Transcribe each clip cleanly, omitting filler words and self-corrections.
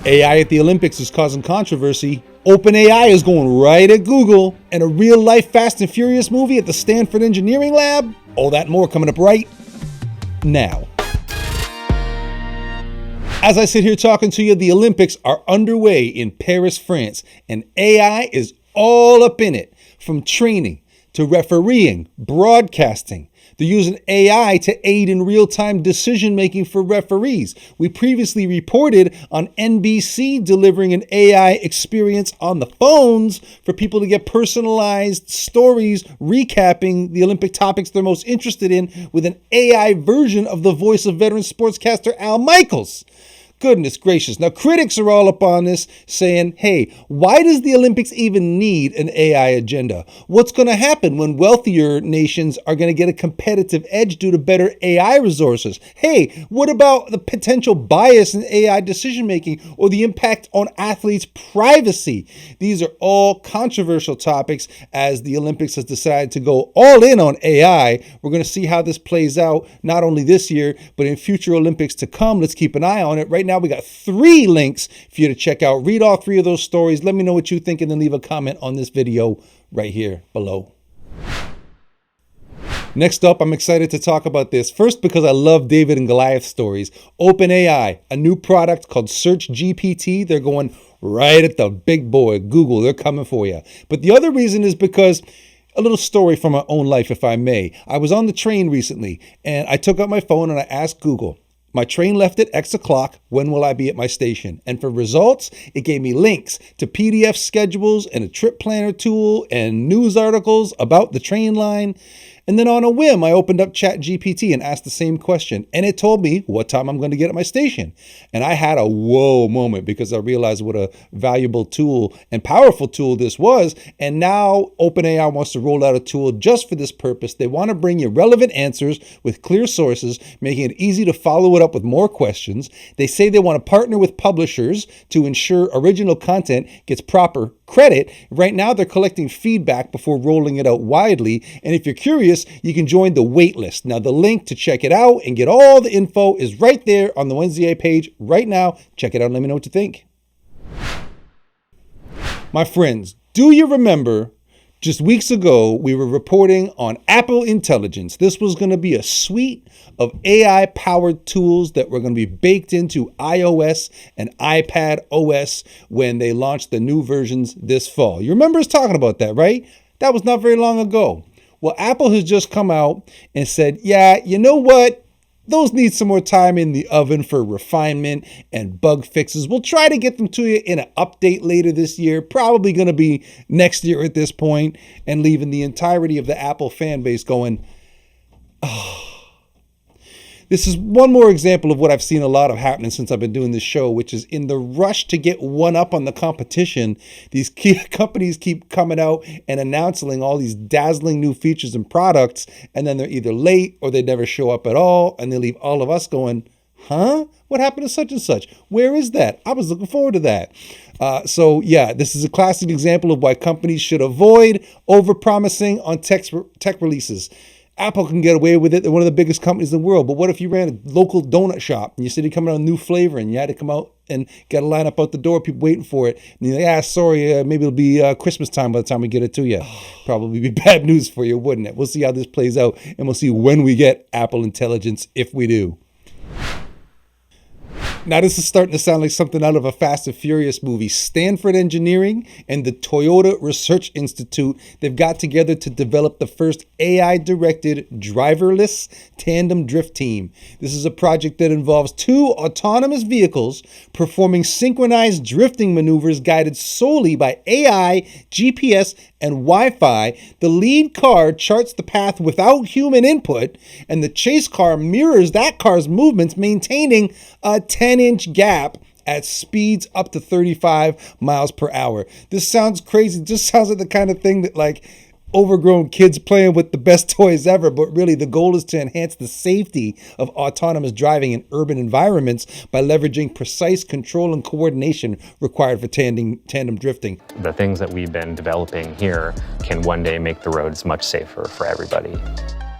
AI at the Olympics is causing controversy. OpenAI is going right at Google. And a real-life Fast and Furious movie at the Standford Engineering Lab. All that and more coming up right now. As I sit here talking to you, the Olympics are underway in Paris, France, and AI is all up in it, from training to refereeing, broadcasting. They're using AI to aid in real-time decision-making for referees. We previously reported on NBC delivering an AI experience on the phones for people to get personalized stories recapping the Olympic topics they're most interested in with an AI version of the voice of veteran sportscaster Al Michaels. Goodness gracious. Now, critics are all up on this saying, hey, why does the Olympics even need an AI agenda? What's going to happen when wealthier nations are going to get a competitive edge due to better AI resources? Hey, what about the potential bias in AI decision-making or the impact on athletes' privacy? These are all controversial topics as the Olympics has decided to go all in on AI. We're going to see how this plays out, not only this year, but in future Olympics to come. Let's keep an eye on it. Right now, we got 3 links for you to check out. Read all 3 of those stories. Let me know what you think and then leave a comment on this video right here below. Next up, I'm excited to talk about this. First, because I love David and Goliath stories. OpenAI, a new product called SearchGPT. They're going right at the big boy, Google. They're coming for you. But the other reason is because a little story from my own life, if I may. I was on the train recently and I took out my phone and I asked Google, my train left at X o'clock. When will I be at my station? And for results, it gave me links to PDF schedules and a trip planner tool and news articles about the train line. And then on a whim, I opened up ChatGPT and asked the same question. And it told me what time I'm going to get at my station. And I had a whoa moment because I realized what a valuable tool and powerful tool this was. And now OpenAI wants to roll out a tool just for this purpose. They want to bring you relevant answers with clear sources, making it easy to follow it up with more questions. They say they want to partner with publishers to ensure original content gets proper credit. Right now, they're collecting feedback before rolling it out widely. And if you're curious, you can join the wait list. Now, the link to check it out and get all the info is right there on the WednesdAI page right now. Check it out and let me know what you think. My friends, do you remember just weeks ago, we were reporting on Apple Intelligence. This was going to be a suite of AI-powered tools that were going to be baked into iOS and iPad OS when they launched the new versions this fall. You remember us talking about that, right? That was not very long ago. Well, Apple has just come out and said, yeah, you know what? Those need some more time in the oven for refinement and bug fixes. We'll try to get them to you in an update later this year, probably going to be next year at this point, and leaving the entirety of the Apple fan base going, oh. This is one more example of what I've seen a lot of happening since I've been doing this show, which is in the rush to get one up on the competition, these key companies keep coming out and announcing all these dazzling new features and products, and then they're either late or they never show up at all, and they leave all of us going, huh? What happened to such and such? Where is that? I was looking forward to that. So yeah, this is a classic example of why companies should avoid overpromising on tech releases. Apple can get away with it. They're one of the biggest companies in the world. But what if you ran a local donut shop and you said you're coming out with a new flavor and you had to come out and get a line up out the door, people waiting for it. And you're like, sorry, maybe it'll be Christmas time by the time we get it to you. Probably be bad news for you, wouldn't it? We'll see how this plays out and we'll see when we get Apple Intelligence, if we do. Now, this is starting to sound like something out of a Fast and Furious movie. Standford Engineering and the Toyota Research Institute, they've got together to develop the first AI-directed driverless tandem drift team. This is a project that involves 2 autonomous vehicles performing synchronized drifting maneuvers guided solely by AI, GPS, and Wi-Fi. The lead car charts the path without human input, and the chase car mirrors that car's movements, maintaining a 10-inch gap at speeds up to 35 miles per hour. This sounds crazy. It just sounds like the kind of thing that like overgrown kids playing with the best toys ever, but really the goal is to enhance the safety of autonomous driving in urban environments by leveraging precise control and coordination required for tandem drifting. The things that we've been developing here can one day make the roads much safer for everybody.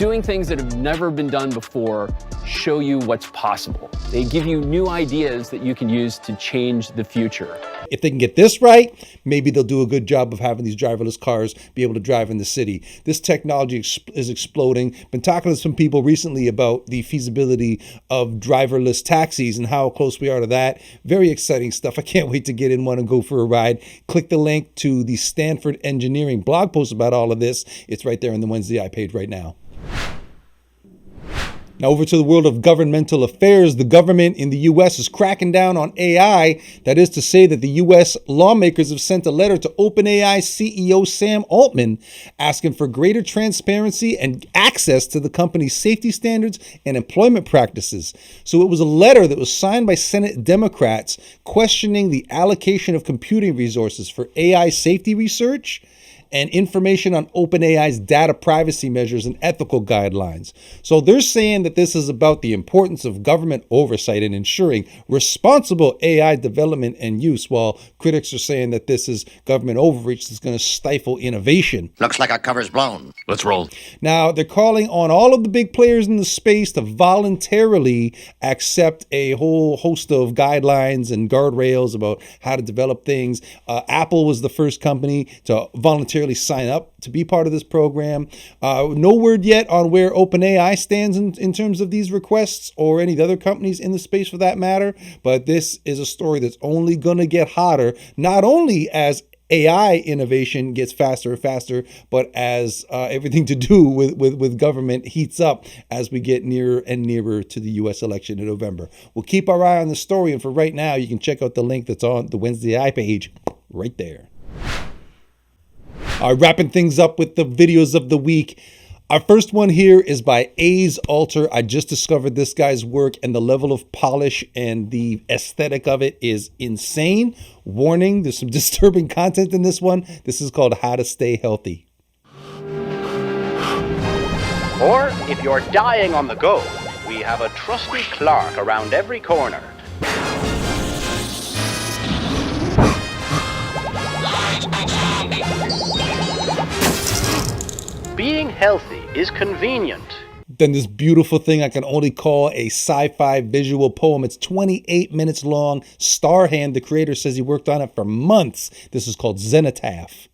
doing things that have never been done before show you what's possible. They give you new ideas that you can use to change the future. If they can get this right, maybe they'll do a good job of having these driverless cars be able to drive in the city. This technology is exploding. Been talking to some people recently about the feasibility of driverless taxis and how close we are to that. Very exciting stuff. I can't wait to get in one and go for a ride. Click the link to the Standford Engineering blog post about all of this. It's right there on the WednesdAI page right now. Now over to the world of governmental affairs. The government in the U.S. is cracking down on AI. That is to say that the U.S. lawmakers have sent a letter to OpenAI CEO Sam Altman asking for greater transparency and access to the company's safety standards and employment practices. So it was a letter that was signed by Senate Democrats questioning the allocation of computing resources for AI safety research and information on OpenAI's data privacy measures and ethical guidelines. So they're saying that this is about the importance of government oversight and ensuring responsible AI development and use, while critics are saying that this is government overreach that's going to stifle innovation. Looks like our cover's blown. Let's roll. Now, they're calling on all of the big players in the space to voluntarily accept a whole host of guidelines and guardrails about how to develop things. Apple was the first company to voluntarily sign up to be part of this program. No word yet on where OpenAI stands in terms of these requests, or any of the other companies in the space for that matter. But this is a story that's only going to get hotter, not only as AI innovation gets faster and faster, but as everything to do with government heats up as we get nearer and nearer to the U.S. election in November. We'll keep our eye on the story, and for right now, you can check out the link that's on the WednesdAI page right there. Wrapping things up with the videos of the week. Our first one here is by A's Alter. I just discovered this guy's work, and the level of polish and the aesthetic of it is insane. Warning, there's some disturbing content in this one. This is called How to Stay Healthy. Or if you're dying on the go, we have a trusty clerk around every corner. Being healthy is convenient. Then this beautiful thing I can only call a sci-fi visual poem. It's 28 minutes long. Starhand, the creator, says he worked on it for months. This is called Zenitaph.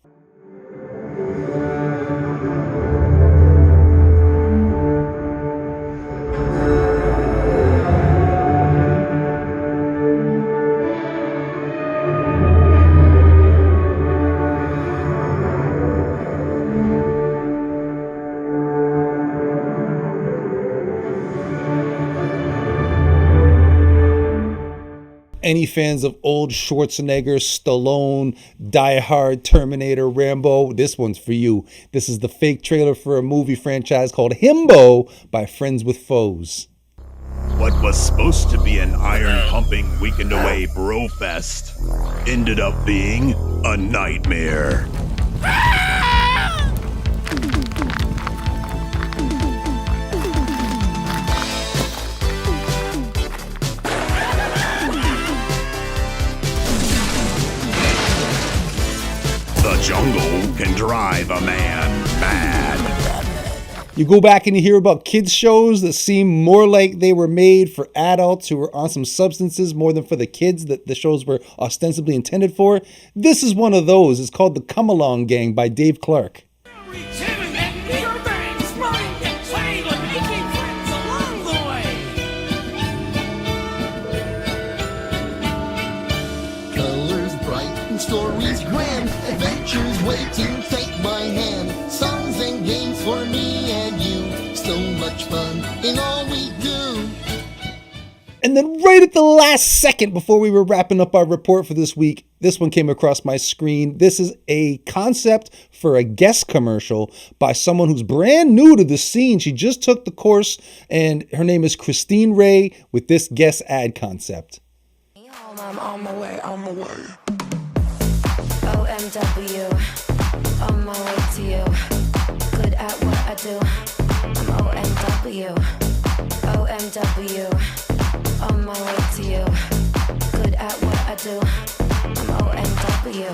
Any fans of old Schwarzenegger, Stallone, Die Hard, Terminator, Rambo, this one's for you. This is the fake trailer for a movie franchise called Himbo by Friends with Foes. What was supposed to be an iron-pumping weekend-away bro-fest ended up being a nightmare. The jungle can drive a man mad. You go back and you hear about kids shows that seem more like they were made for adults who were on some substances more than for the kids that the shows were ostensibly intended for. This is one of those. It's called The Come Along Gang by Dave Clark. Stories grand, adventures waiting, take my hand. Songs and games for me and you, so much fun in all we do. And then right at the last second before we were wrapping up our report for this week, this one came across my screen. This is a concept for a Guess commercial by someone who's brand new to the scene. She just took the course, and her name is Christine Ray with this Guess ad concept. I'm on my way, OMW, on my way to you. Good at what I do. I'm OMW, OMW, on my way to you. Good at what I do. I'm OMW.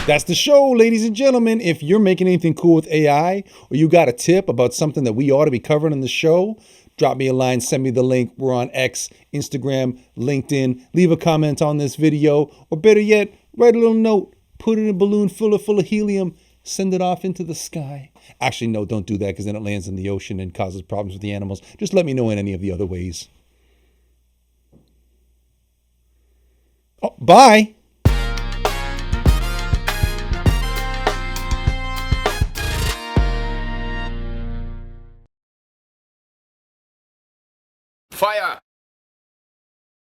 That's the show, ladies and gentlemen. If you're making anything cool with AI, or you got a tip about something that we ought to be covering in the show, drop me a line, send me the link. We're on X, Instagram, LinkedIn. Leave a comment on this video, or better yet, write a little note, put it in a balloon full of helium, send it off into the sky. Actually, no, don't do that, because then it lands in the ocean and causes problems with the animals. Just let me know in any of the other ways. Oh, bye. Fire!